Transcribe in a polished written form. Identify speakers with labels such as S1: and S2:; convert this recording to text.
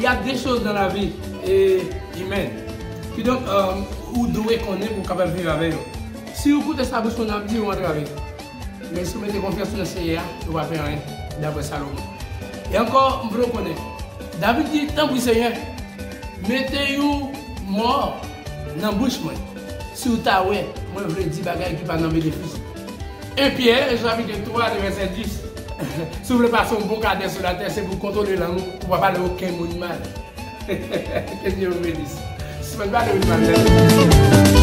S1: a des choses dans la vie humaine qui donc vous devez connaître pour capable vivre avec eux. Si vous écoutez ça, vous avez dit vous entrez avec eux. Mais si vous mettez confiance dans le Seigneur, vous ne pouvez pas faire rien d'après Salomon. Et encore, vous reconnaissez. David dit, tant pis Seigneur, mettez-vous mort dans la bouche. Si vous avez, moi je veux dire bagaille qui pas dans bénéfice. Et Pierre, chapitre 3, verset 10. Si vous voulez passer un bon cadet sur la terre, c'est pour contrôler la langue, pour ne pas parler aucun mot mal. Que Dieu vous bénisse. Si vous ne parlez pas de